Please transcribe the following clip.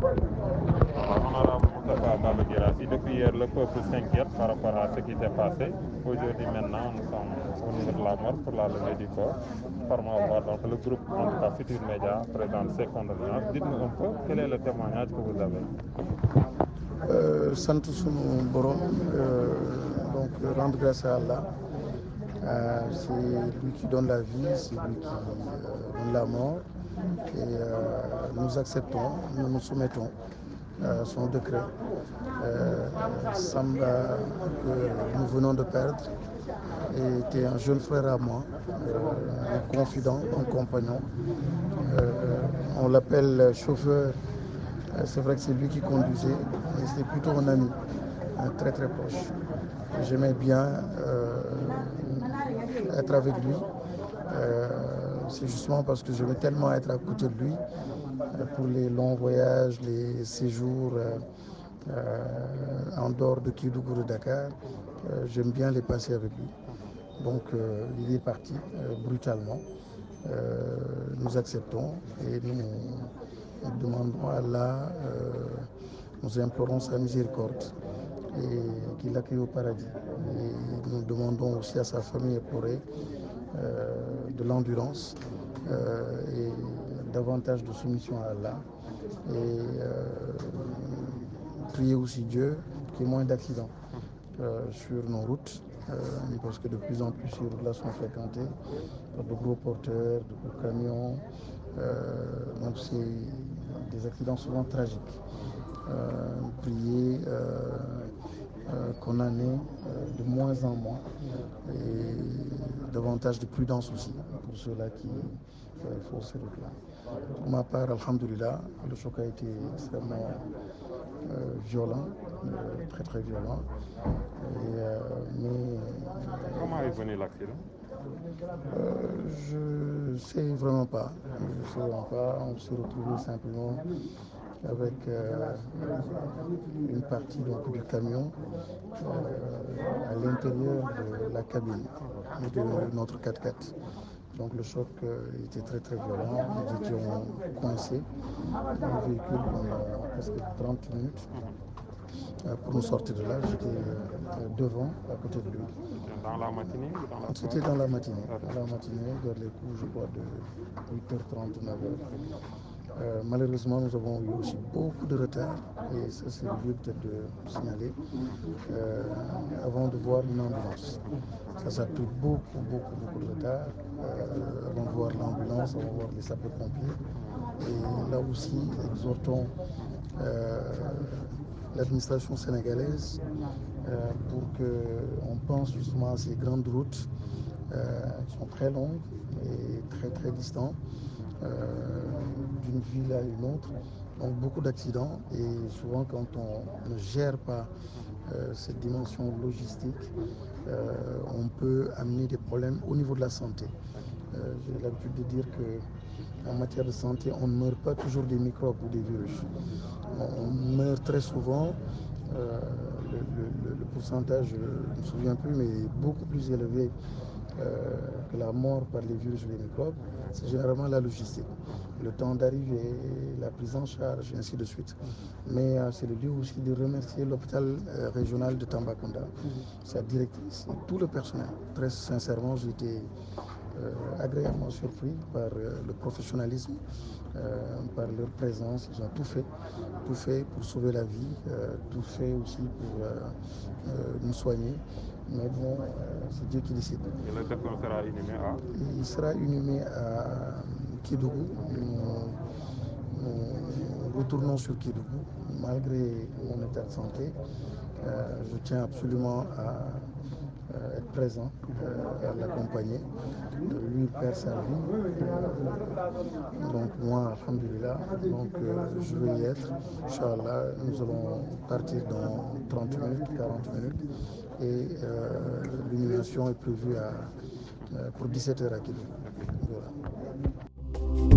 Honorable Moustapha Baba Guirassy, depuis hier, le peuple s'inquiète par rapport à ce qui s'est passé. Aujourd'hui, maintenant, nous sommes au niveau de la mort pour la levée du corps. Par ma voix, donc le groupe, en tout cas Futur Média, présente ses condoléances. Dites-nous un peu, quel est le témoignage que vous avez? Sant sunu borom, donc rendre grâce à Allah. C'est lui qui donne la vie, c'est lui qui donne la mort. Et nous acceptons, nous nous soumettons à son décret. Samba, que nous venons de perdre, était un jeune frère à moi, un confident, un compagnon. On l'appelle chauffeur. C'est vrai que c'est lui qui conduisait, mais c'était plutôt un ami, un très très proche. J'aimais bien être avec lui. C'est justement parce que j'aimais tellement être à côté de lui pour les longs voyages, les séjours en dehors de Kédougou, de Dakar. J'aime bien les passer avec lui. Donc il est parti brutalement. Nous acceptons et nous demandons à Allah, nous implorons sa miséricorde et qu'il l'accueille au paradis. Et nous demandons aussi à sa famille éplorée de l'endurance et davantage de soumission à Allah. Et prier aussi Dieu qu'il y ait moins d'accidents sur nos routes, parce que de plus en plus ces routes-là sont fréquentées par de gros porteurs, de gros camions. Donc c'est des accidents souvent tragiques. Prier qu'on en ait de moins en moins et davantage de prudence aussi pour ceux-là qui font ces routes-là. Pour ma part, alhamdoulilah, le choc a été extrêmement violent, très très violent. Mais comment est venu l'accident? Je ne sais vraiment pas. On s'est retrouvé simplement avec une partie donc, du camion à l'intérieur de la cabine de notre 4x4. Donc le choc était très très violent. Nous étions coincés dans le véhicule pendant presque 30 minutes. Pour nous sortir de là, j'étais devant, à côté de lui. Dans la matinée ou dans la soirée? C'était dans la matinée. Dans la matinée, vers les coups, je crois, de 8h30, 9h. Malheureusement, nous avons eu aussi beaucoup de retard, et ça c'est le lieu peut-être de signaler, avant de voir une ambulance. Ça a pris beaucoup de retard, avant de voir l'ambulance, avant de voir les sapeurs-pompiers. Et là aussi, exhortons l'administration sénégalaise pour qu'on pense justement à ces grandes routes qui sont très longues et très très distantes d'une ville à une autre. Donc beaucoup d'accidents et souvent quand on ne gère pas cette dimension logistique, on peut amener des problèmes au niveau de la santé. J'ai l'habitude de dire qu'en matière de santé, on ne meurt pas toujours des microbes ou des virus. On meurt très souvent, le pourcentage, je ne me souviens plus, mais beaucoup plus élevé que la mort par les virus ou les microbes, c'est généralement la logistique. Le temps d'arriver, la prise en charge, et ainsi de suite. Mais c'est le lieu aussi de remercier l'hôpital régional de Tambacounda, sa directrice et tout le personnel. Très sincèrement, j'ai été agréablement surpris par le professionnalisme, par leur présence. Ils ont tout fait pour sauver la vie, tout fait aussi pour nous soigner. Mais bon, c'est Dieu qui décide. Et le défunt sera inhumé à? Il sera inhumé à Kédougou. Nous retournons sur Kédougou, malgré mon état de santé. Je tiens absolument à être présent, à l'accompagner, de lui faire sa vie. Donc moi, alhamdoulilah, donc je vais y être. Inch'Allah, nous allons partir dans 30 minutes, 40 minutes. Et l'inhumation est prévue pour 17h à Kédougou. Voilà.